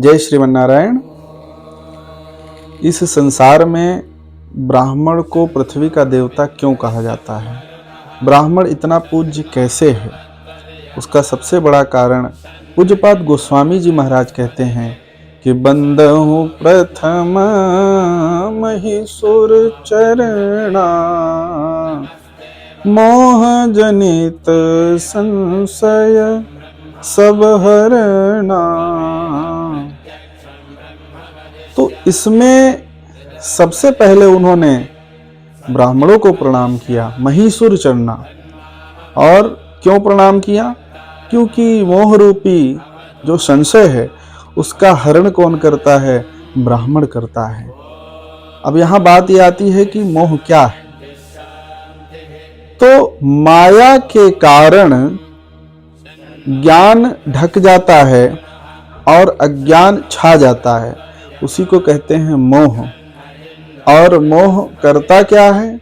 जय श्रीमन नारायण। इस संसार में ब्राह्मण को पृथ्वी का देवता क्यों कहा जाता है? ब्राह्मण इतना पूज्य कैसे है? उसका सबसे बड़ा कारण पूज्यपाद गोस्वामी जी महाराज कहते हैं कि बंदहु प्रथम महिषुर चरणा, मोह जनित संशय सब हरणा। तो इसमें सबसे पहले उन्होंने ब्राह्मणों को प्रणाम किया, महिषुर चरणा। और क्यों प्रणाम किया? क्योंकि मोह रूपी जो संशय है उसका हरण कौन करता है? ब्राह्मण करता है। अब यहां बात यह आती है कि मोह क्या है? तो माया के कारण ज्ञान ढक जाता है और अज्ञान छा जाता है, उसी को कहते हैं मोह। और मोह करता क्या है?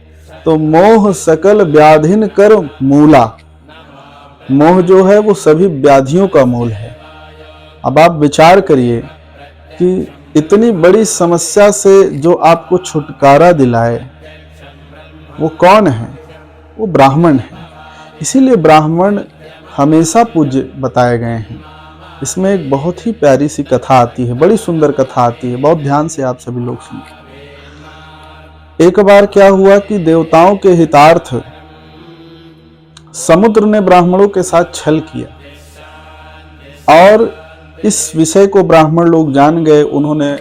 तो मोह सकल व्याधिन कर मूला। मोह जो है वो सभी व्याधियों का मूल है। अब आप विचार करिए कि इतनी बड़ी समस्या से जो आपको छुटकारा दिलाए वो कौन है? वो ब्राह्मण है। इसीलिए ब्राह्मण हमेशा पूज्य बताए गए हैं। इसमें एक बहुत ही प्यारी सी कथा आती है, बड़ी सुंदर कथा आती है, बहुत ध्यान से आप सभी लोग सुनिए। एक बार क्या हुआ कि देवताओं के हितार्थ समुद्र ने ब्राह्मणों के साथ छल किया और इस विषय को ब्राह्मण लोग जान गए। उन्होंने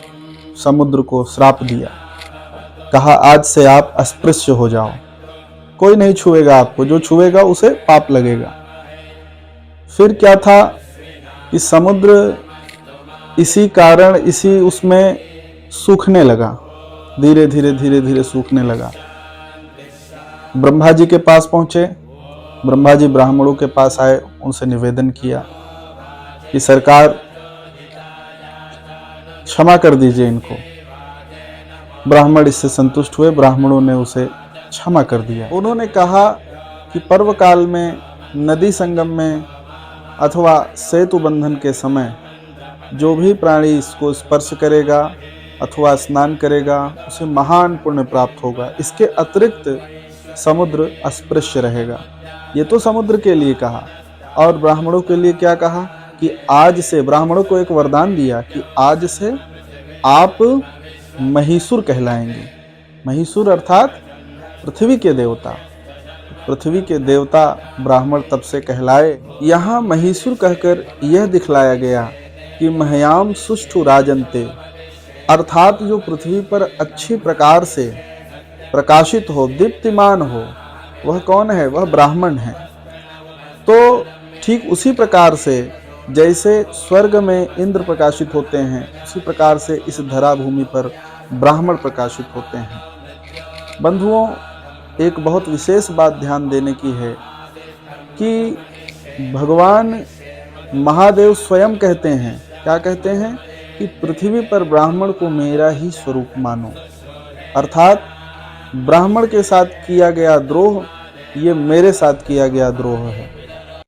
समुद्र को श्राप दिया, कहा आज से आप अस्पृश्य हो जाओ, कोई नहीं छुएगा आपको, जो छुएगा उसे पाप लगेगा। फिर क्या था कि समुद्र इसी कारण उसमें सूखने लगा, धीरे धीरे सूखने लगा। ब्रह्मा जी के पास पहुंचे। ब्रह्मा जी ब्राह्मणों के पास आए, उनसे निवेदन किया कि सरकार क्षमा कर दीजिए इनको। ब्राह्मण इससे संतुष्ट हुए, ब्राह्मणों ने उसे क्षमा कर दिया। उन्होंने कहा कि पर्व काल में नदी संगम में अथवा सेतु बंधन के समय जो भी प्राणी इसको स्पर्श करेगा अथवा स्नान करेगा उसे महान पुण्य प्राप्त होगा। इसके अतिरिक्त समुद्र अस्पृश्य रहेगा। ये तो समुद्र के लिए कहा। और ब्राह्मणों के लिए क्या कहा कि आज से, ब्राह्मणों को एक वरदान दिया कि आज से आप महिषुर कहलाएंगे। महिषुर अर्थात पृथ्वी के देवता। पृथ्वी के देवता ब्राह्मण तब से कहलाए। यहाँ महिषुर कहकर यह दिखलाया गया कि महयाम सुष्ठु राजन्ते, अर्थात जो पृथ्वी पर अच्छी प्रकार से प्रकाशित हो, दीप्तिमान हो, वह कौन है? वह ब्राह्मण है। तो ठीक उसी प्रकार से जैसे स्वर्ग में इंद्र प्रकाशित होते हैं, उसी प्रकार से इस धरा भूमि पर ब्राह्मण प्रकाशित होते हैं। बंधुओं, एक बहुत विशेष बात ध्यान देने की है कि भगवान महादेव स्वयं कहते हैं, क्या कहते हैं? कि पृथ्वी पर ब्राह्मण को मेरा ही स्वरूप मानो। अर्थात ब्राह्मण के साथ किया गया द्रोह ये मेरे साथ किया गया द्रोह है।